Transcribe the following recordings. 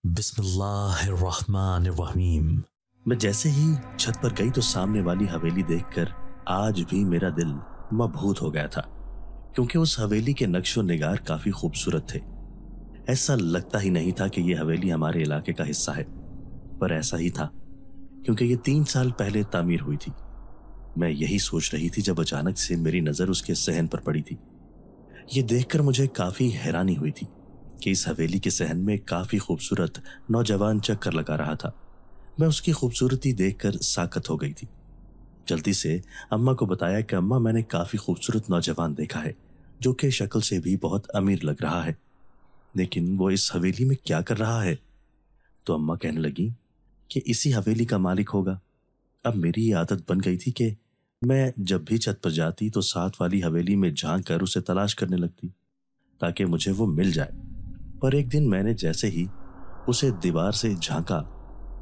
بسم اللہ الرحمن الرحیم۔ میں جیسے ہی چھت پر گئی تو سامنے والی حویلی دیکھ کر آج بھی میرا دل مبہوت ہو گیا تھا، کیونکہ اس حویلی کے نقش و نگار کافی خوبصورت تھے۔ ایسا لگتا ہی نہیں تھا کہ یہ حویلی ہمارے علاقے کا حصہ ہے، پر ایسا ہی تھا، کیونکہ یہ 3 سال پہلے تعمیر ہوئی تھی۔ میں یہی سوچ رہی تھی جب اچانک سے میری نظر اس کے صحن پر پڑی تھی۔ یہ دیکھ کر مجھے کافی حیرانی ہوئی تھی کہ اس حویلی کے صحن میں کافی خوبصورت نوجوان چکر لگا رہا تھا۔ میں اس کی خوبصورتی دیکھ کر ساکت ہو گئی تھی۔ جلدی سے اماں کو بتایا کہ اماں، میں نے کافی خوبصورت نوجوان دیکھا ہے جو کہ شکل سے بھی بہت امیر لگ رہا ہے، لیکن وہ اس حویلی میں کیا کر رہا ہے؟ تو اماں کہنے لگی کہ اسی حویلی کا مالک ہوگا۔ اب میری یہ عادت بن گئی تھی کہ میں جب بھی چھت پر جاتی تو ساتھ والی حویلی میں جھانک کر اسے تلاش کرنے لگتی تاکہ مجھے وہ مل جائے۔ پر ایک دن میں نے جیسے ہی اسے دیوار سے جھانکا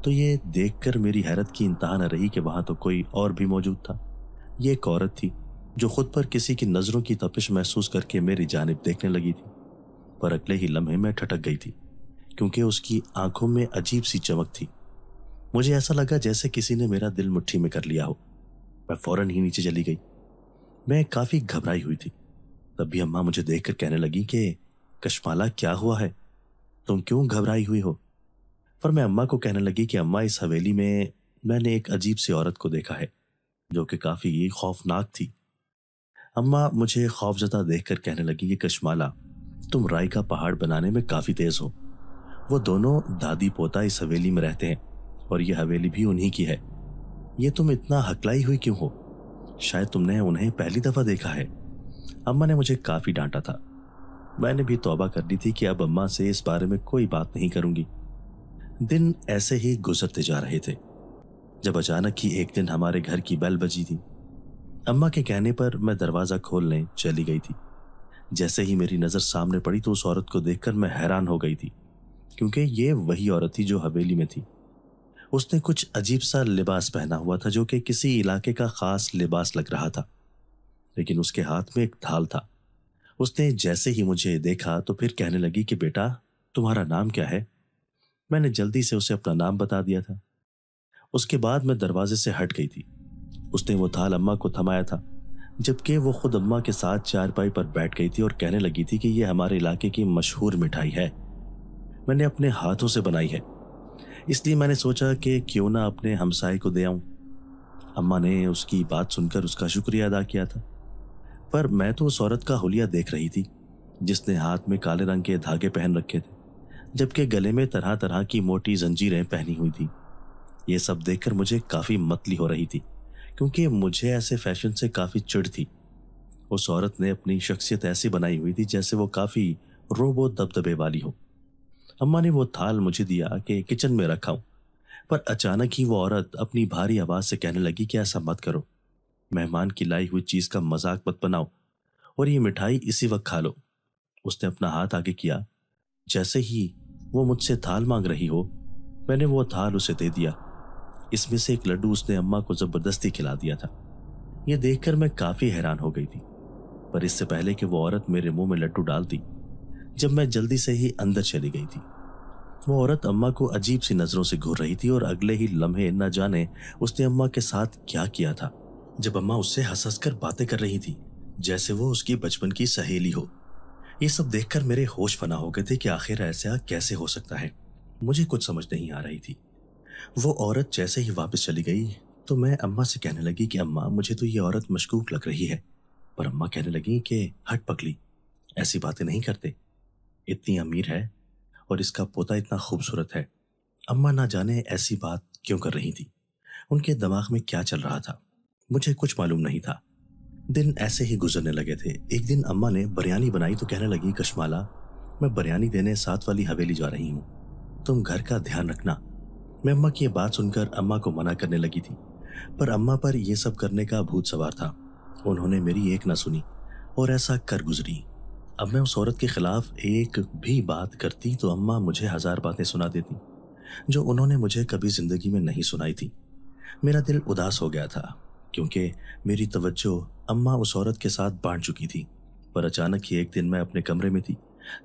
تو یہ دیکھ کر میری حیرت کی انتہا نہ رہی کہ وہاں تو کوئی اور بھی موجود تھا۔ یہ ایک عورت تھی جو خود پر کسی کی نظروں کی تپش محسوس کر کے میری جانب دیکھنے لگی تھی، پر اگلے ہی لمحے میں ٹھٹک گئی تھی کیونکہ اس کی آنکھوں میں عجیب سی چمک تھی۔ مجھے ایسا لگا جیسے کسی نے میرا دل مٹھی میں کر لیا ہو۔ میں فوراً ہی نیچے چلی گئی۔ میں کافی گھبرائی ہوئی تھی۔ تب بھی اماں مجھے دیکھ کر کہنے لگی کہ کشمالہ، کیا ہوا ہے؟ تم کیوں گھبرائی ہوئی ہو؟ پر میں اماں کو کہنے لگی کہ اماں، اس حویلی میں نے ایک عجیب سی عورت کو دیکھا ہے جو کہ کافی خوفناک تھی۔ اماں مجھے خوفزدہ دیکھ کر کہنے لگی کہ کشمالہ، تم رائی کا پہاڑ بنانے میں کافی تیز ہو۔ وہ دونوں دادی پوتا اس حویلی میں رہتے ہیں اور یہ حویلی بھی انہی کی ہے۔ یہ تم اتنا ہکلائی ہوئی کیوں ہو؟ شاید تم نے انہیں پہلی دفعہ دیکھا ہے۔ اماں نے مجھے کافی ڈانٹا تھا۔ میں نے بھی توبہ کر لی تھی کہ اب اماں سے اس بارے میں کوئی بات نہیں کروں گی۔ دن ایسے ہی گزرتے جا رہے تھے جب اچانک ہی ایک دن ہمارے گھر کی بیل بجی تھی۔ اماں کے کہنے پر میں دروازہ کھولنے چلی گئی تھی۔ جیسے ہی میری نظر سامنے پڑی تو اس عورت کو دیکھ کر میں حیران ہو گئی تھی، کیونکہ یہ وہی عورت تھی جو حویلی میں تھی۔ اس نے کچھ عجیب سا لباس پہنا ہوا تھا جو کہ کسی علاقے کا خاص لباس لگ رہا تھا، لیکن اس کے ہاتھ میں ایک ڈھال تھا۔ اس نے جیسے ہی مجھے دیکھا تو پھر کہنے لگی کہ بیٹا، تمہارا نام کیا ہے؟ میں نے جلدی سے اسے اپنا نام بتا دیا تھا۔ اس کے بعد میں دروازے سے ہٹ گئی تھی۔ اس نے وہ ڈھال اماں کو تھمایا تھا، جبکہ وہ خود اماں کے ساتھ چارپائی پر بیٹھ گئی تھی اور کہنے لگی تھی کہ یہ ہمارے علاقے کی مشہور مٹھائی ہے، میں نے اپنے ہاتھوں سے بنائی ہے، اس لیے میں نے سوچا کہ کیوں نہ اپنے ہمسائے کو دے آؤں۔ اماں نے اس کی بات سن کر اس کا شکریہ ادا کیا تھا، پر میں تو اس عورت کا حلیہ دیکھ رہی تھی جس نے ہاتھ میں کالے رنگ کے دھاگے پہن رکھے تھے، جبکہ گلے میں طرح طرح کی موٹی زنجیریں پہنی ہوئی تھی۔ یہ سب دیکھ کر مجھے کافی متلی ہو رہی تھی، کیونکہ مجھے ایسے فیشن سے کافی چڑ تھی۔ اس عورت نے اپنی شخصیت ایسی بنائی ہوئی تھی جیسے وہ کافی روب و دبدبے والی ہو۔ اماں نے وہ تھال مجھے دیا کہ کچن میں رکھاؤں، پر اچانک ہی وہ عورت اپنی بھاری آواز سے کہنے لگی کہ ایسا مت کرو، مہمان کی لائی ہوئی چیز کا مذاق مت بناؤ، اور یہ مٹھائی اسی وقت کھا لو۔ اس نے اپنا ہاتھ آگے کیا، جیسے ہی وہ مجھ سے تھال مانگ رہی ہو، میں نے وہ تھال اسے دے دیا۔ اس میں سے ایک لڈو اس نے اماں کو زبردستی کھلا دیا تھا۔ یہ دیکھ کر میں کافی حیران ہو گئی تھی، پر اس سے پہلے کہ وہ عورت میرے منہ میں لڈو ڈالتی، جب میں جلدی سے ہی اندر چلی گئی تھی، وہ عورت اماں کو عجیب سی نظروں سے گھور رہی تھی اور اگلے ہی لمحے نہ جانے اس نے اماں کے ساتھ کیا کیا تھا، جب اماں اس سے ہنس ہنس کر باتیں کر رہی تھی جیسے وہ اس کی بچپن کی سہیلی ہو۔ یہ سب دیکھ کر میرے ہوش فنا ہو گئے تھے کہ آخر ایسا کیسے ہو سکتا ہے۔ مجھے کچھ سمجھ نہیں آ رہی تھی۔ وہ عورت جیسے ہی واپس چلی گئی تو میں اماں سے کہنے لگی کہ اماں، مجھے تو یہ عورت مشکوک لگ رہی ہے، پر اماں کہنے لگی کہ ہٹ پگلی، ایسی باتیں نہیں کرتے، اتنی امیر ہے اور اس کا پوتا اتنا خوبصورت ہے۔ اماں نہ جانے ایسی بات کیوں کر رہی تھی، ان کے دماغ میں کیا چل رہا تھا، مجھے کچھ معلوم نہیں تھا۔ دن ایسے ہی گزرنے لگے تھے۔ ایک دن اماں نے بریانی بنائی تو کہنے لگی، کشمالہ، میں بریانی دینے ساتھ والی حویلی جا رہی ہوں، تم گھر کا دھیان رکھنا۔ میں اماں کی یہ بات سن کر اماں کو منع کرنے لگی تھی، پر اماں پر یہ سب کرنے کا بھوت سوار تھا۔ انہوں نے میری ایک نہ سنی اور ایسا کر گزری۔ اب میں اس عورت کے خلاف ایک بھی بات کرتی تو اماں مجھے 1000 باتیں سنا دیتی جو انہوں نے مجھے کبھی زندگی میں نہیں سنائی تھی۔ میرا دل اداس ہو گیا تھا کیونکہ میری توجہ اماں اس عورت کے ساتھ بانٹ چکی تھی، پر اچانک ہی ایک دن میں اپنے کمرے میں تھی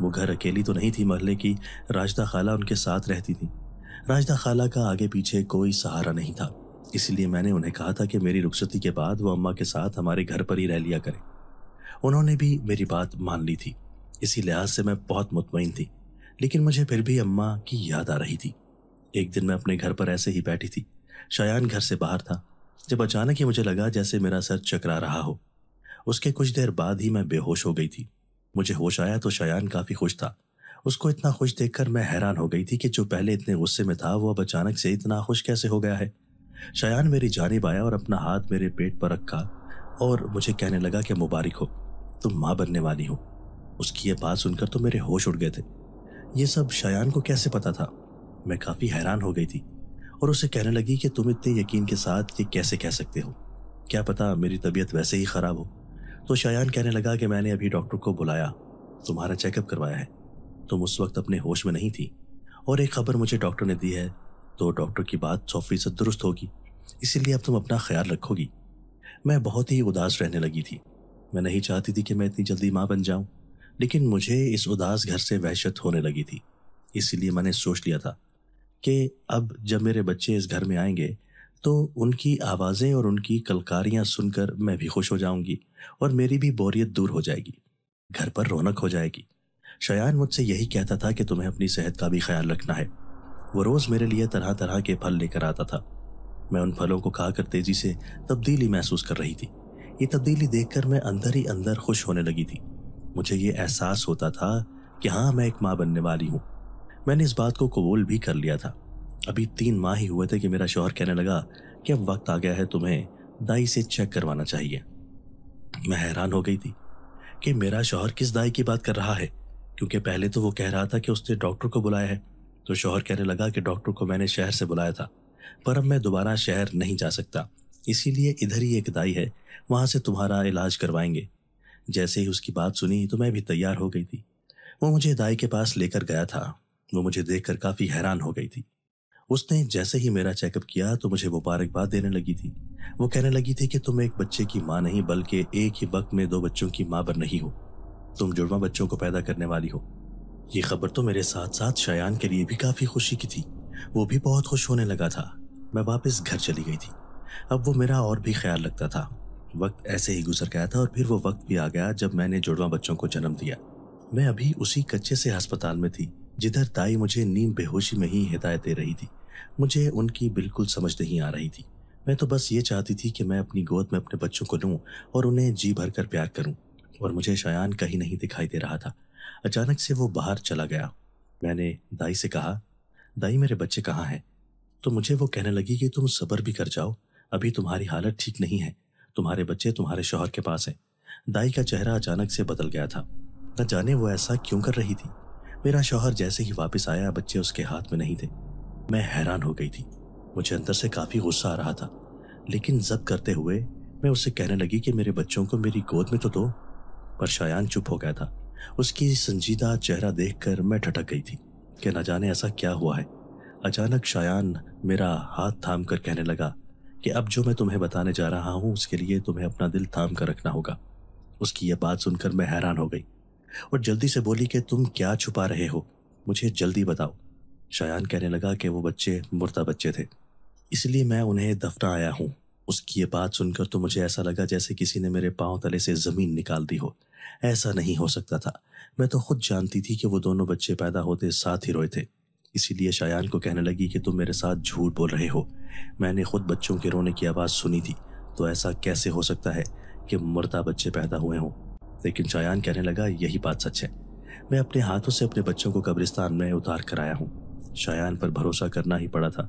وہ گھر اکیلی تو نہیں تھی، محلے کی راجدہ خالہ ان کے ساتھ رہتی تھی۔ راجدہ خالہ کا آگے پیچھے کوئی سہارا نہیں تھا، اس لیے میں نے انہیں کہا تھا کہ میری رخصتی کے بعد وہ اماں کے ساتھ ہمارے گھر پر ہی رہ لیا کریں۔ انہوں نے بھی میری بات مان لی تھی، اسی لحاظ سے میں بہت مطمئن تھی، لیکن مجھے پھر بھی اماں کی یاد آ رہی تھی۔ ایک دن میں اپنے گھر پر ایسے ہی بیٹھی تھی، شایان گھر سے باہر تھا، جب اچانک ہی مجھے لگا جیسے میرا سر چکرا رہا ہو۔ اس کے کچھ دیر بعد ہی میں بے ہوش ہو گئی تھی۔ مجھے ہوش آیا تو شایان کافی خوش تھا۔ اس کو اتنا خوش دیکھ کر میں حیران ہو گئی تھی کہ جو پہلے اتنے غصے میں تھا وہ اب اچانک سے اتنا خوش کیسے ہو گیا ہے۔ شایان میری جانب آیا اور اپنا ہاتھ میرے پیٹ پر رکھا اور مجھے کہنے لگا کہ مبارک ہو، تم ماں بننے والی ہو۔ اس کی یہ بات سن کر تو میرے ہوش اڑ گئے تھے۔ یہ سب شایان کو کیسے پتا تھا؟ میں کافی حیران ہو گئی تھی اور اسے کہنے لگی کہ تم اتنے یقین کے ساتھ یہ کیسے کہہ سکتے ہو؟ کیا پتا میری طبیعت ویسے ہی خراب ہو۔ تو شایان کہنے لگا کہ میں نے ابھی ڈاکٹر کو بلایا، تمہارا چیک اپ کروایا ہے، تم اس وقت اپنے ہوش میں نہیں تھی، اور ایک خبر مجھے ڈاکٹر نے دی ہے تو ڈاکٹر کی بات 100% درست ہوگی، اسی لیے اب تم اپنا خیال رکھو گی۔ میں بہت ہی اداس رہنے لگی تھی۔ میں نہیں چاہتی تھی کہ میں اتنی جلدی ماں بن جاؤں، لیکن مجھے اس اداس گھر سے وحشت ہونے لگی تھی، اسی لیے میں نے سوچ لیا تھا کہ اب جب میرے بچے اس گھر میں آئیں گے تو ان کی آوازیں اور ان کی کلکاریاں سن کر میں بھی خوش ہو جاؤں گی اور میری بھی بوریت دور ہو جائے گی، گھر پر رونق ہو جائے گی۔ شایان مجھ سے یہی کہتا تھا کہ تمہیں اپنی صحت کا بھی خیال رکھنا ہے۔ وہ روز میرے لیے طرح طرح کے پھل لے کر آتا تھا۔ میں ان پھلوں کو کھا کر تیزی سے تبدیلی محسوس کر رہی تھی۔ یہ تبدیلی دیکھ کر میں اندر ہی اندر خوش ہونے لگی تھی۔ مجھے یہ احساس ہوتا تھا کہ ہاں میں ایک ماں بننے والی ہوں۔ میں نے اس بات کو قبول بھی کر لیا تھا۔ ابھی 3 ماہ ہی ہوئے تھے کہ میرا شوہر کہنے لگا کہ اب وقت آ گیا ہے تمہیں دائی سے چیک کروانا چاہیے۔ میں حیران ہو گئی تھی کہ میرا شوہر کس دائی کی بات کر رہا ہے، کیونکہ پہلے تو وہ کہہ رہا تھا کہ اس نے ڈاکٹر کو بلایا ہے، تو شوہر کہنے لگا کہ ڈاکٹر کو میں نے شہر سے بلایا تھا، پر اب میں دوبارہ شہر نہیں جا سکتا، اسی لیے ادھر ہی ایک دائی ہے، وہاں سے تمہارا علاج کروائیں گے۔ جیسے ہی اس کی بات سنی تو میں بھی تیار ہو گئی تھی۔ وہ مجھے دائی کے پاس لے کر گیا تھا۔ وہ مجھے دیکھ کر کافی حیران ہو گئی تھی۔ اس نے جیسے ہی میرا چیک اپ کیا تو مجھے مبارکباد دینے لگی تھی۔ وہ کہنے لگی تھی کہ تم ایک بچے کی ماں نہیں بلکہ ایک ہی وقت میں 2 بچوں کی ماں بن رہی ہو، تم جڑواں بچوں کو پیدا کرنے والی ہو۔ یہ خبر تو میرے ساتھ ساتھ شایان کے لیے بھی کافی خوشی کی تھی، وہ بھی بہت خوش ہونے لگا تھا۔ میں واپس گھر چلی گئی تھی۔ اب وہ میرا اور بھی خیال رکھتا تھا۔ وقت ایسے ہی گزر گیا تھا اور پھر وہ وقت بھی آ گیا جب میں نے جڑواں بچوں کو جنم دیا۔ میں ابھی اسی کچے سے ہسپتال میں تھی جدھر دائی مجھے نیم بے ہوشی میں ہی ہدایت دے رہی تھی۔ مجھے ان کی بالکل سمجھ نہیں آ رہی تھی۔ میں تو بس یہ چاہتی تھی کہ میں اپنی گود میں اپنے بچوں کو لوں اور انہیں جی بھر کر پیار کروں، اور مجھے شایان کہیں نہیں دکھائی دے رہا تھا۔ اچانک سے وہ باہر چلا گیا۔ میں نے دائی سے کہا، دائی میرے بچے کہاں ہیں؟ تو مجھے وہ کہنے لگی کہ تم صبر بھی کر جاؤ، ابھی تمہاری حالت ٹھیک نہیں ہے، تمہارے بچے تمہارے شوہر کے پاس ہیں۔ دائی کا چہرہ اچانک سے بدل گیا تھا، نہ جانے وہ ایسا کیوں کر رہی تھی۔ میرا شوہر جیسے ہی واپس آیا بچے اس کے ہاتھ میں نہیں تھے۔ میں حیران ہو گئی تھی، مجھے اندر سے کافی غصہ آ رہا تھا، لیکن ضبط کرتے ہوئے میں اس سے کہنے لگی کہ میرے بچوں کو میری گود میں تو دو۔ پر شایان چپ ہو گیا تھا۔ اس کی سنجیدہ چہرہ دیکھ کر میں ٹھٹک گئی تھی کہ نہ جانے ایسا کیا ہوا ہے۔ اچانک شایان میرا ہاتھ تھام کر کہنے لگا کہ اب جو میں تمہیں بتانے جا رہا ہوں اس کے لیے تمہیں اپنا دل تھام کر رکھنا ہوگا۔ اس کی یہ بات سن کر میں حیران ہو گئی اور جلدی سے بولی کہ تم کیا چھپا رہے ہو، مجھے جلدی بتاؤ۔ شایان کہنے لگا کہ وہ بچے مردہ بچے تھے، اس لیے میں انہیں دفنا آیا ہوں۔ اس کی یہ بات سن کر تو مجھے ایسا لگا جیسے کسی نے میرے پاؤں تلے سے زمین نکال دی ہو۔ ایسا نہیں ہو سکتا تھا، میں تو خود جانتی تھی کہ وہ دونوں بچے پیدا ہوتے ساتھ ہی روئے تھے۔ اسی لیے شایان کو کہنے لگی کہ تم میرے ساتھ جھوٹ بول رہے ہو، میں نے خود بچوں کے رونے کی آواز سنی تھی، تو ایسا کیسے ہو سکتا ہے کہ مردہ بچے پیدا ہوئے ہوں۔ لیکن شایان کہنے لگا یہی بات سچ ہے، میں اپنے ہاتھوں سے اپنے بچوں کو قبرستان میں اتار کر آیا ہوں۔ شایان پر بھروسہ کرنا ہی پڑا تھا،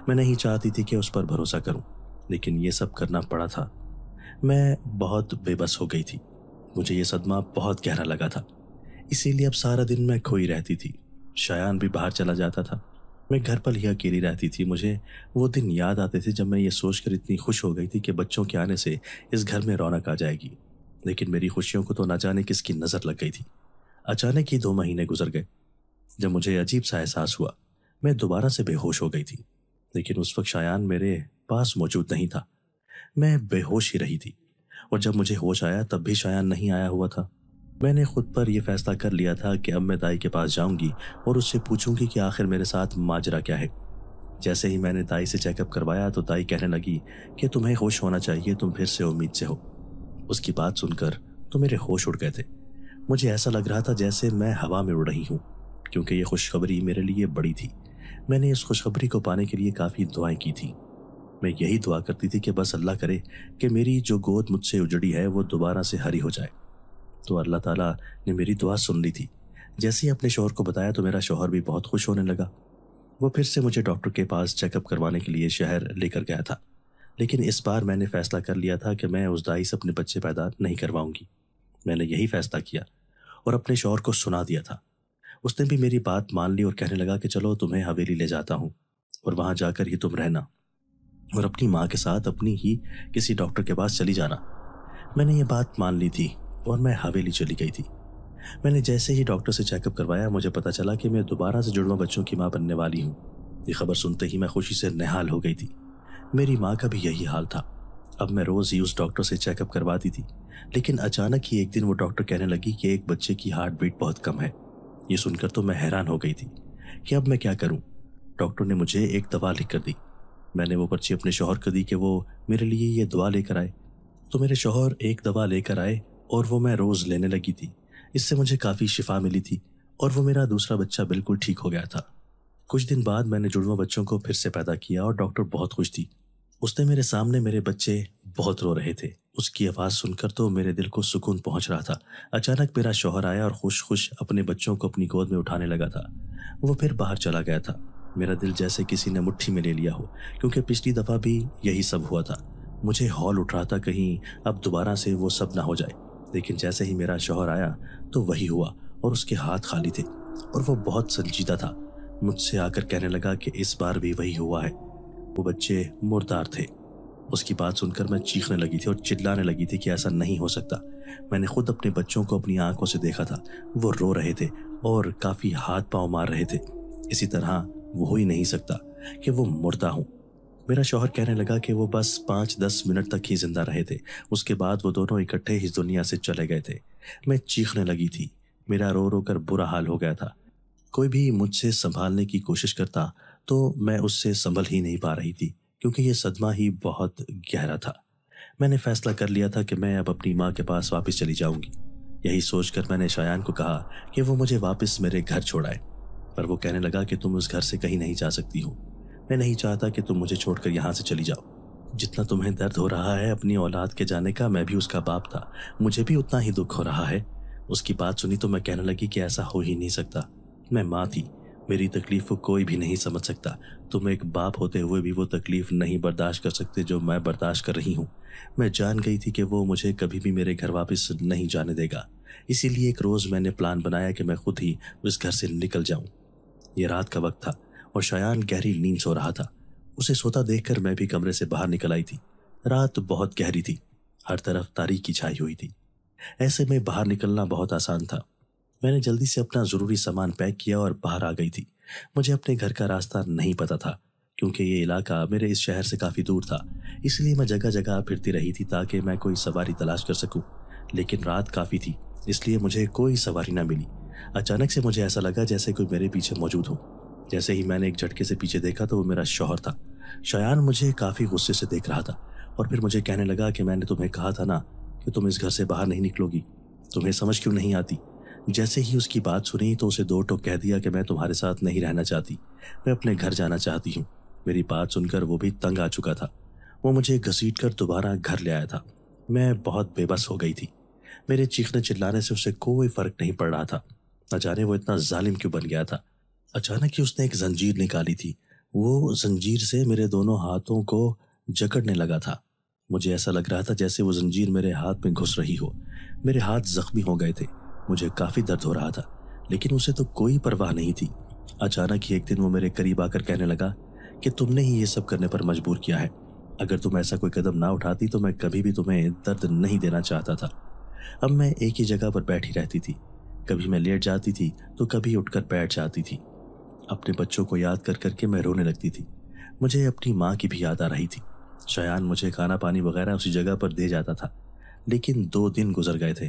میں نہیں چاہتی تھی کہ اس پر بھروسہ کروں، لیکن یہ سب کرنا پڑا تھا۔ میں بہت بے بس ہو گئی تھی، مجھے یہ صدمہ بہت گہرا لگا تھا، اسی لیے اب سارا دن میں کھوئی رہتی تھی۔ شایان بھی باہر چلا جاتا تھا، میں گھر پر ہی اکیلی رہتی تھی۔ مجھے وہ دن یاد آتے تھے جب میں یہ سوچ کر اتنی خوش ہو گئی تھی کہ بچوں کے آنے سے اس گھر میں رونق آ جائے گی، لیکن میری خوشیوں کو تو نہ جانے کس کی نظر لگ گئی تھی۔ اچانک ہی 2 مہینے گزر گئے۔ جب مجھے عجیب سا احساس ہوا، میں دوبارہ سے بے ہوش ہو گئی تھی، لیکن اس وقت شایان میرے پاس موجود نہیں تھا، میں بے ہوش ہی رہی تھی، اور جب مجھے ہوش آیا تب بھی شایان نہیں آیا ہوا تھا۔ میں نے خود پر یہ فیصلہ کر لیا تھا کہ اب میں دائی کے پاس جاؤں گی اور اس سے پوچھوں گی کہ آخر میرے ساتھ ماجرا کیا ہے۔ جیسے ہی میں نے دائی سے چیک اپ کروایا تو دائی کہنے لگی کہ تمہیں ہوش ہونا چاہیے، تم پھر سے امید سے ہو۔ اس کی بات سن کر تو میرے ہوش اڑ گئے تھے۔ مجھے ایسا لگ رہا تھا جیسے میں ہوا میں اڑ رہی ہوں، کیونکہ یہ خوشخبری میرے لیے بڑی تھی۔ میں نے اس خوشخبری کو پانے کے لیے کافی دعائیں کی تھیں۔ میں یہی دعا کرتی تھی کہ بس اللہ کرے کہ میری جو گود مجھ سے اجڑی ہے وہ دوبارہ سے ہری ہو جائے۔ تو اللہ تعالیٰ نے میری دعا سن لی تھی۔ جیسے ہی اپنے شوہر کو بتایا تو میرا شوہر بھی بہت خوش ہونے لگا۔ وہ پھر سے مجھے ڈاکٹر کے پاس چیک اپ کروانے کے لیے شہر لے کر گیا تھا، لیکن اس بار میں نے فیصلہ کر لیا تھا کہ میں اس دائی سے اپنے بچے پیدا نہیں کرواؤں گی۔ میں نے یہی فیصلہ کیا اور اپنے شوہر کو سنا دیا تھا۔ اس نے بھی میری بات مان لی اور کہنے لگا کہ چلو تمہیں حویلی لے جاتا ہوں اور وہاں جا کر ہی تم رہنا اور اپنی ماں کے ساتھ اپنی ہی کسی ڈاکٹر کے پاس چلی جانا۔ میں نے یہ بات مان لی تھی اور میں حویلی چلی گئی تھی۔ میں نے جیسے ہی ڈاکٹر سے چیک اپ کروایا مجھے پتا چلا کہ میں دوبارہ سے جڑواں بچوں کی ماں بننے والی ہوں۔ یہ خبر سنتے ہی میں خوشی سے نہال ہو گئی تھی۔ میری ماں کا بھی یہی حال تھا۔ اب میں روز ہی اس ڈاکٹر سے چیک اپ کرواتی تھی، لیکن اچانک ہی ایک دن وہ ڈاکٹر کہنے لگی کہ ایک بچے کی ہارٹ بیٹ بہت کم ہے۔ یہ سن کر تو میں حیران ہو گئی تھی کہ اب میں کیا کروں۔ ڈاکٹر نے مجھے ایک دوا لکھ کر دی۔ میں نے وہ پرچی اپنے شوہر کو دی کہ وہ میرے لیے یہ دوا لے کر آئے۔ تو میرے شوہر ایک دوا لے کر آئے اور وہ میں روز لینے لگی تھی۔ اس سے مجھے کافی شفا ملی تھی اور وہ میرا دوسرا بچہ بالکل ٹھیک ہو گیا تھا۔ کچھ دن بعد میں نے جڑواں بچوں کو پھر سے پیدا کیا اور ڈاکٹر بہت خوش تھی۔ اس نے میرے سامنے میرے بچے بہت رو رہے تھے۔ اس کی آواز سن کر تو میرے دل کو سکون پہنچ رہا تھا۔ اچانک میرا شوہر آیا اور خوش خوش اپنے بچوں کو اپنی گود میں اٹھانے لگا تھا۔ وہ پھر باہر چلا گیا تھا۔ میرا دل جیسے کسی نے مٹھی میں لے لیا ہو، کیونکہ پچھلی دفعہ بھی یہی سب ہوا تھا۔ مجھے ہول اٹھ رہا تھا کہیں اب دوبارہ سے وہ سب نہ ہو جائے، لیکن جیسے ہی میرا شوہر آیا تو وہی ہوا اور اس کے ہاتھ خالی تھے اور وہ بہت سنجیدہ تھا۔ مجھ سے آ کر کہنے لگا کہ اس بار بھی وہی ہوا ہے۔ وہ بچے مردار تھے۔ اس کی بات سن کر میں چیخنے لگی تھی اور چلانے لگی تھی کہ ایسا نہیں ہو سکتا۔ میں نے خود اپنے بچوں کو اپنی آنکھوں سے دیکھا تھا، وہ رو رہے تھے اور کافی ہاتھ پاؤں مار رہے تھے۔ اسی طرح وہ ہو ہی نہیں سکتا کہ وہ مردہ ہوں۔ میرا شوہر کہنے لگا کہ وہ بس 5-10 منٹ تک ہی زندہ رہے تھے، اس کے بعد وہ دونوں اکٹھے اس دنیا سے چلے گئے تھے۔ میں چیخنے لگی تھی، میرا رو رو کر برا حال ہو گیا تھا۔ کوئی بھی مجھ سے سنبھالنے کی کوشش کرتا تو میں اس سے سنبھل ہی نہیں پا رہی تھی، کیونکہ یہ صدمہ ہی بہت گہرا تھا۔ میں نے فیصلہ کر لیا تھا کہ میں اب اپنی ماں کے پاس واپس چلی جاؤں گی۔ یہی سوچ کر میں نے شایان کو کہا کہ وہ مجھے واپس میرے گھر چھوڑائے، پر وہ کہنے لگا کہ تم اس گھر سے کہیں نہیں جا سکتی ہو۔ میں نہیں چاہتا کہ تم مجھے چھوڑ کر یہاں سے چلی جاؤ۔ جتنا تمہیں درد ہو رہا ہے اپنی اولاد کے جانے کا، میں بھی اس کا باپ تھا، مجھے بھی اتنا ہی دکھ ہو رہا ہے۔ اس کی بات سنی تو میں کہنے لگی کہ ایسا ہو ہی نہیں سکتا۔ میں ماں تھی، میری تکلیف کو کوئی بھی نہیں سمجھ سکتا۔ تم ایک باپ ہوتے ہوئے بھی وہ تکلیف نہیں برداشت کر سکتے جو میں برداشت کر رہی ہوں۔ میں جان گئی تھی کہ وہ مجھے کبھی بھی میرے گھر واپس نہیں جانے دے گا، اسی لیے ایک روز میں نے پلان بنایا کہ میں خود ہی اس گھر سے نکل جاؤں۔ یہ رات کا وقت تھا اور شایان گہری نیند سو رہا تھا۔ اسے سوتا دیکھ کر میں بھی کمرے سے باہر نکل آئی تھی۔ رات بہت گہری تھی، ہر طرف تاریکی چھائی ہوئی تھی۔ ایسے میں باہر نکلنا بہت آسان تھا۔ میں نے جلدی سے اپنا ضروری سامان پیک کیا اور باہر آ گئی تھی۔ مجھے اپنے گھر کا راستہ نہیں پتا تھا، کیونکہ یہ علاقہ میرے اس شہر سے کافی دور تھا، اس لیے میں جگہ جگہ پھرتی رہی تھی تاکہ میں کوئی سواری تلاش کر سکوں، لیکن رات کافی تھی اس لیے مجھے کوئی سواری نہ ملی۔ اچانک سے مجھے ایسا لگا جیسے کوئی میرے پیچھے موجود ہو۔ جیسے ہی میں نے ایک جھٹکے سے پیچھے دیکھا تو وہ میرا شوہر تھا۔ شایان مجھے کافی غصے سے دیکھ رہا تھا اور پھر مجھے کہنے لگا کہ میں نے تمہیں کہا تھا نا کہ تم اس گھر سے باہر نہیں نکلو گی، تمہیں سمجھ کیوں نہیں آتی؟ جیسے ہی اس کی بات سنی تو اسے دو ٹوک کہہ دیا کہ میں تمہارے ساتھ نہیں رہنا چاہتی، میں اپنے گھر جانا چاہتی ہوں۔ میری بات سن کر وہ بھی تنگ آ چکا تھا۔ وہ مجھے گھسیٹ کر دوبارہ گھر لے آیا تھا۔ میں بہت بے بس ہو گئی تھی۔ میرے چیخنے چلانے سے اسے کوئی فرق نہیں پڑ رہا تھا۔ نہ جانے وہ اتنا ظالم کیوں بن گیا تھا۔ اچانک ہی اس نے ایک زنجیر نکالی تھی۔ وہ زنجیر سے میرے دونوں ہاتھوں کو جکڑنے لگا تھا۔ مجھے ایسا لگ رہا تھا جیسے وہ زنجیر میرے ہاتھ میں گھس رہی ہو۔ میرے ہاتھ زخمی ہو گئے تھے، مجھے کافی درد ہو رہا تھا، لیکن اسے تو کوئی پرواہ نہیں تھی۔ اچانک ہی ایک دن وہ میرے قریب آ کر کہنے لگا کہ تم نے ہی یہ سب کرنے پر مجبور کیا ہے۔ اگر تم ایسا کوئی قدم نہ اٹھاتی تو میں کبھی بھی تمہیں درد نہیں دینا چاہتا تھا۔ اب میں ایک ہی جگہ پر بیٹھی رہتی تھی، کبھی میں لیٹ جاتی تھی تو کبھی اٹھ کر بیٹھ جاتی تھی۔ اپنے بچوں کو یاد کر کر کے میں رونے لگتی تھی۔ مجھے اپنی ماں کی بھی یاد آ رہی تھی۔ شایان مجھے کھانا پانی وغیرہ اسی جگہ پر دے جاتا تھا، لیکن 2 دن گزر گئے تھے۔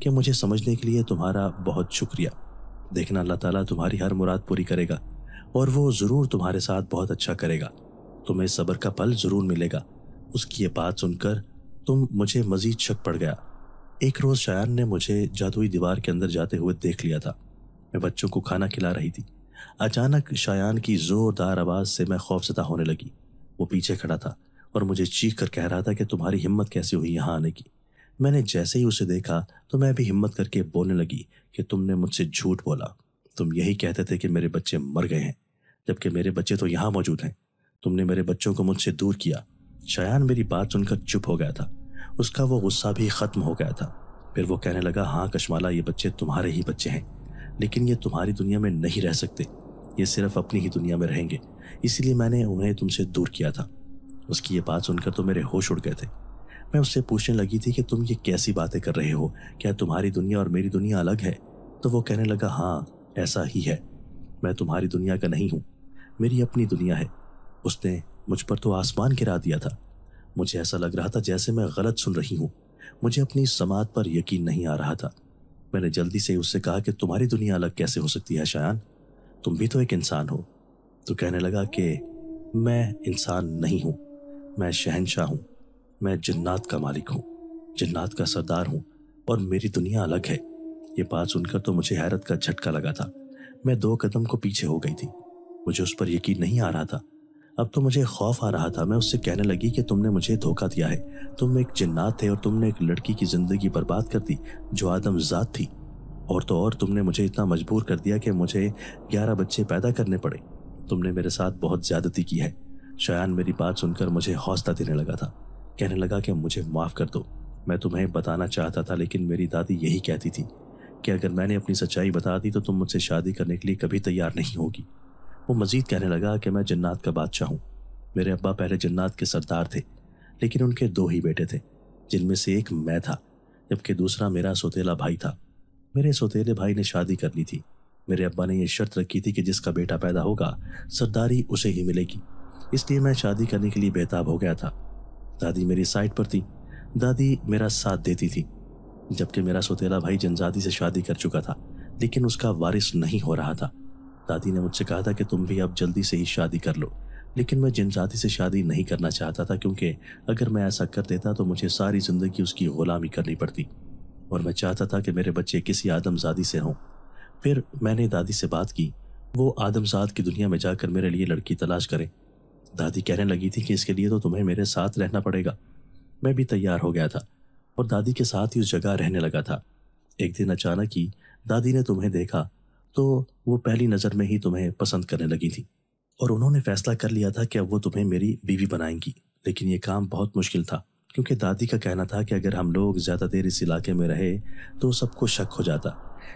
کہ مجھے سمجھنے کے لیے تمہارا بہت شکریہ۔ دیکھنا اللہ تعالیٰ تمہاری ہر مراد پوری کرے گا اور وہ ضرور تمہارے ساتھ بہت اچھا کرے گا، تمہیں صبر کا پھل ضرور ملے گا۔ اس کی یہ بات سن کر مجھے مزید شک پڑ گیا۔ ایک روز شایان نے مجھے جادوئی دیوار کے اندر جاتے ہوئے دیکھ لیا تھا۔ میں بچوں کو کھانا کھلا رہی تھی۔ اچانک شایان کی زوردار آواز سے میں خوفزدہ ہونے لگی۔ وہ پیچھے کھڑا تھا اور مجھے چیخ کر کہہ رہا تھا کہ تمہاری ہمت کیسے ہوئی یہاں آنے کی؟ میں نے جیسے ہی اسے دیکھا تو میں بھی ہمت کر کے بولنے لگی کہ تم نے مجھ سے جھوٹ بولا، تم یہی کہتے تھے کہ میرے بچے مر گئے ہیں، جبکہ میرے بچے تو یہاں موجود ہیں۔ تم نے میرے بچوں کو مجھ سے دور کیا۔ شایان میری بات سن کر چپ ہو گیا تھا، اس کا وہ غصہ بھی ختم ہو گیا تھا۔ پھر وہ کہنے لگا، ہاں کشمالا، یہ بچے تمہارے ہی بچے ہیں، لیکن یہ تمہاری دنیا میں نہیں رہ سکتے، یہ صرف اپنی ہی دنیا میں رہیں گے، اسی لیے میں نے انہیں تم سے دور کیا تھا۔ اس کی یہ بات سن کر تو میرے ہوش اڑ گئے تھے۔ میں اس سے پوچھنے لگی تھی کہ تم یہ کیسی باتیں کر رہے ہو، کیا تمہاری دنیا اور میری دنیا الگ ہے؟ تو وہ کہنے لگا، ہاں ایسا ہی ہے، میں تمہاری دنیا کا نہیں ہوں، میری اپنی دنیا ہے۔ اس نے مجھ پر تو آسمان گرا دیا تھا۔ مجھے ایسا لگ رہا تھا جیسے میں غلط سن رہی ہوں، مجھے اپنی سماعت پر یقین نہیں آ رہا تھا۔ میں نے جلدی سے اس سے کہا کہ تمہاری دنیا الگ کیسے ہو سکتی ہے شایان، تم بھی تو ایک انسان ہو۔ تو کہنے لگا کہ میں انسان نہیں ہوں، میں شہنشاہ ہوں، میں جنات کا مالک ہوں، جنات کا سردار ہوں، اور میری دنیا الگ ہے۔ یہ بات سن کر تو مجھے حیرت کا جھٹکا لگا تھا۔ میں 2 قدم کو پیچھے ہو گئی تھی، مجھے اس پر یقین نہیں آ رہا تھا۔ اب تو مجھے خوف آ رہا تھا۔ میں اس سے کہنے لگی کہ تم نے مجھے دھوکہ دیا ہے، تم ایک جنات تھے اور تم نے ایک لڑکی کی زندگی برباد کر دی جو آدم ذات تھی، اور تو اور تم نے مجھے اتنا مجبور کر دیا کہ مجھے 11 بچے پیدا کرنے پڑے۔ تم نے میرے ساتھ بہت زیادتی کی ہے۔ شایان میری بات سن کر مجھے حوصلہ دینے لگا تھا، کہنے لگا کہ مجھے معاف کر دو، میں تمہیں بتانا چاہتا تھا لیکن میری دادی یہی کہتی تھی کہ اگر میں نے اپنی سچائی بتا دی تو تم مجھ سے شادی کرنے کے لیے کبھی تیار نہیں ہوگی۔ وہ مزید کہنے لگا کہ میں جنات کا بادشاہ ہوں، میرے ابا پہلے جنات کے سردار تھے، لیکن ان کے 2 ہی بیٹے تھے، جن میں سے ایک میں تھا، جبکہ دوسرا میرا سوتیلا بھائی تھا۔ میرے سوتیلے بھائی نے شادی کر لی تھی۔ میرے ابا نے یہ شرط رکھی تھی کہ جس کا بیٹا پیدا ہوگا سرداری اسے ہی ملے گی، اس لیے میں شادی کرنے کے لیے بےتاب ہو گیا تھا۔ دادی میری سائڈ پر تھی، دادی میرا ساتھ دیتی تھی، جبکہ میرا سوتیلا بھائی جنزادی سے شادی کر چکا تھا لیکن اس کا وارث نہیں ہو رہا تھا۔ دادی نے مجھ سے کہا تھا کہ تم بھی اب جلدی سے ہی شادی کر لو، لیکن میں جنزادی سے شادی نہیں کرنا چاہتا تھا، کیونکہ اگر میں ایسا کر دیتا تو مجھے ساری زندگی اس کی غلامی کرنی پڑتی، اور میں چاہتا تھا کہ میرے بچے کسی آدم زادی سے ہوں۔ پھر میں نے دادی سے بات کی، وہ آدم زاد کی دنیا میں جا کر میرے لیے لڑکی تلاش کریں۔ دادی کہنے لگی تھی کہ اس کے لیے تو تمہیں میرے ساتھ رہنا پڑے گا۔ میں بھی تیار ہو گیا تھا اور دادی کے ساتھ ہی اس جگہ رہنے لگا تھا۔ ایک دن اچانک ہی دادی نے تمہیں دیکھا تو وہ پہلی نظر میں ہی تمہیں پسند کرنے لگی تھی، اور انہوں نے فیصلہ کر لیا تھا کہ اب وہ تمہیں میری بیوی بنائیں گی۔ لیکن یہ کام بہت مشکل تھا، کیونکہ دادی کا کہنا تھا کہ اگر ہم لوگ زیادہ دیر اس علاقے میں رہے تو سب کو شک ہو جاتا۔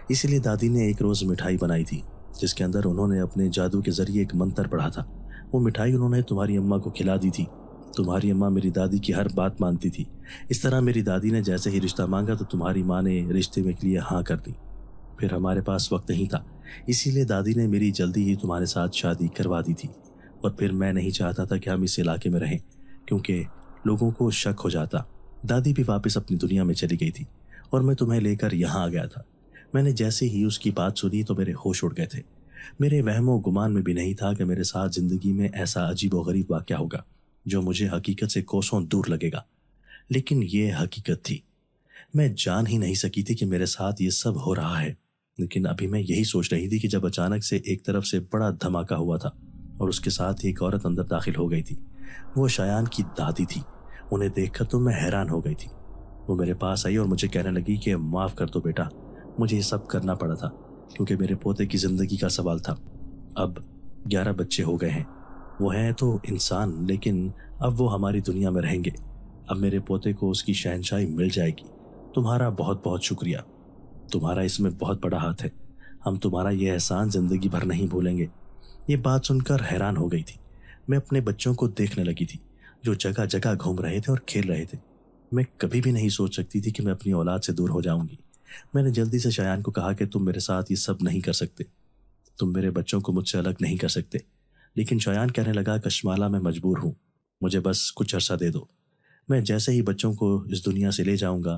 اسی لیے دادی نے ایک روز مٹھائی بنائی تھی جس کے اندر انہوں نے اپنے جادو کے ذریعے ایک منتر پڑھا تھا۔ وہ مٹھائی انہوں نے تمہاری اماں کو کھلا دی تھی۔ تمہاری اماں میری دادی کی ہر بات مانتی تھی۔ اس طرح میری دادی نے جیسے ہی رشتہ مانگا تو تمہاری ماں نے رشتے میں کے لیے ہاں کر دی۔ پھر ہمارے پاس وقت نہیں تھا، اسی لیے دادی نے میری جلدی ہی تمہارے ساتھ شادی کروا دی تھی، اور پھر میں نہیں چاہتا تھا کہ ہم اس علاقے میں رہیں کیونکہ لوگوں کو شک ہو جاتا۔ دادی بھی واپس اپنی دنیا میں چلی گئی تھی اور میں تمہیں لے کر یہاں آ گیا تھا۔ میں نے جیسے ہی اس کی بات سنی تو میرے ہوش اڑ گئے تھے۔ میرے وہم و گمان میں بھی نہیں تھا کہ میرے ساتھ زندگی میں ایسا عجیب و غریب واقعہ ہوگا جو مجھے حقیقت سے کوسوں دور لگے گا، لیکن یہ حقیقت تھی۔ میں جان ہی نہیں سکی تھی کہ میرے ساتھ یہ سب ہو رہا ہے، لیکن ابھی میں یہی سوچ رہی تھی کہ جب اچانک سے ایک طرف سے بڑا دھماکہ ہوا تھا اور اس کے ساتھ ایک عورت اندر داخل ہو گئی تھی۔ وہ شایان کی دادی تھی۔ انہیں دیکھ کر تو میں حیران ہو گئی تھی۔ وہ میرے پاس آئی اور مجھے کہنے لگی کہ معاف کر دو بیٹا، مجھے یہ سب کرنا پڑا تھا کیونکہ میرے پوتے کی زندگی کا سوال تھا۔ اب 11 بچے ہو گئے ہیں، وہ ہیں تو انسان، لیکن اب وہ ہماری دنیا میں رہیں گے۔ اب میرے پوتے کو اس کی شہنشاہی مل جائے گی۔ تمہارا بہت بہت شکریہ، تمہارا اس میں بہت بڑا ہاتھ ہے، ہم تمہارا یہ احسان زندگی بھر نہیں بھولیں گے۔ یہ بات سن کر حیران ہو گئی تھی۔ میں اپنے بچوں کو دیکھنے لگی تھی جو جگہ جگہ گھوم رہے تھے اور کھیل رہے تھے۔ میں کبھی بھی نہیں سوچ سکتی تھی کہ میں اپنی اولاد سے دور ہو جاؤں گی۔ میں نے جلدی سے شایان کو کہا کہ تم میرے ساتھ یہ سب نہیں کر سکتے، تم میرے بچوں کو مجھ سے الگ نہیں کر سکتے۔ لیکن شایان کہنے لگا، کشمالا میں مجبور ہوں، مجھے بس کچھ عرصہ دے دو، میں جیسے ہی بچوں کو اس دنیا سے لے جاؤں گا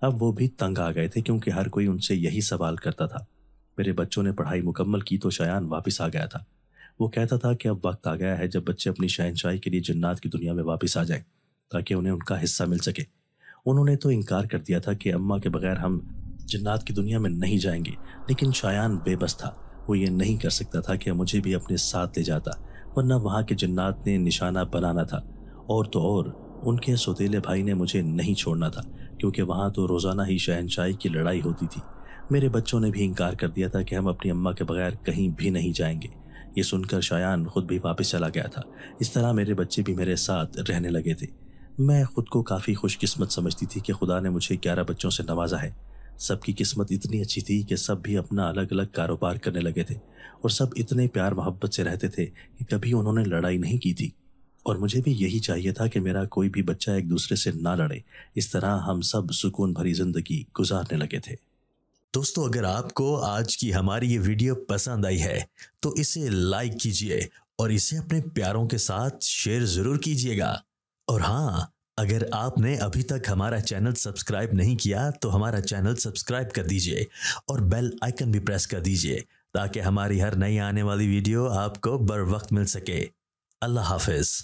اب وہ بھی تنگ آ گئے تھے کیونکہ ہر کوئی ان سے یہی سوال کرتا تھا۔ میرے بچوں نے پڑھائی مکمل کی تو شایان واپس آ گیا تھا۔ وہ کہتا تھا کہ اب وقت آ گیا ہے جب بچے اپنی شہنشاہی کے لیے جنات کی دنیا میں واپس آ جائیں تاکہ انہیں ان کا حصہ مل سکے۔ انہوں نے تو انکار کر دیا تھا کہ اماں کے بغیر ہم جنات کی دنیا میں نہیں جائیں گے، لیکن شایان بے بس تھا۔ وہ یہ نہیں کر سکتا تھا کہ مجھے بھی اپنے ساتھ لے جاتا، ورنہ وہاں کے جنات نے نشانہ بنانا تھا، اور تو اور ان کے سوتیلے بھائی نے مجھے نہیں چھوڑنا تھا، کیونکہ وہاں تو روزانہ ہی شہنشاہی کی لڑائی ہوتی تھی۔ میرے بچوں نے بھی انکار کر دیا تھا کہ ہم اپنی اماں کے بغیر کہیں بھی نہیں جائیں گے۔ یہ سن کر شایان خود بھی واپس چلا گیا تھا۔ اس طرح میرے بچے بھی میرے ساتھ رہنے لگے تھے۔ میں خود کو کافی خوش قسمت سمجھتی تھی کہ خدا نے مجھے 11 بچوں سے نوازا ہے۔ سب کی قسمت اتنی اچھی تھی کہ سب بھی اپنا الگ الگ کاروبار کرنے لگے تھے، اور سب اتنے پیار محبت سے رہتے تھے کہ کبھی انہوں نے لڑائی نہیں کی تھی۔ اور مجھے بھی یہی چاہیے تھا کہ میرا کوئی بھی بچہ ایک دوسرے سے نہ لڑے۔ اس طرح ہم سب سکون بھری زندگی گزارنے لگے تھے۔ دوستو، اگر آپ کو آج کی ہماری یہ ویڈیو پسند آئی ہے تو اسے لائک کیجئے اور اسے اپنے پیاروں کے ساتھ شیئر ضرور کیجئے گا۔ اور ہاں، اگر آپ نے ابھی تک ہمارا چینل سبسکرائب نہیں کیا تو ہمارا چینل سبسکرائب کر دیجئے اور بیل آئیکن بھی پریس کر دیجئے تاکہ ہماری ہر نئی آنے والی ویڈیو آپ کو بر وقت مل سکے۔ اللہ حافظ۔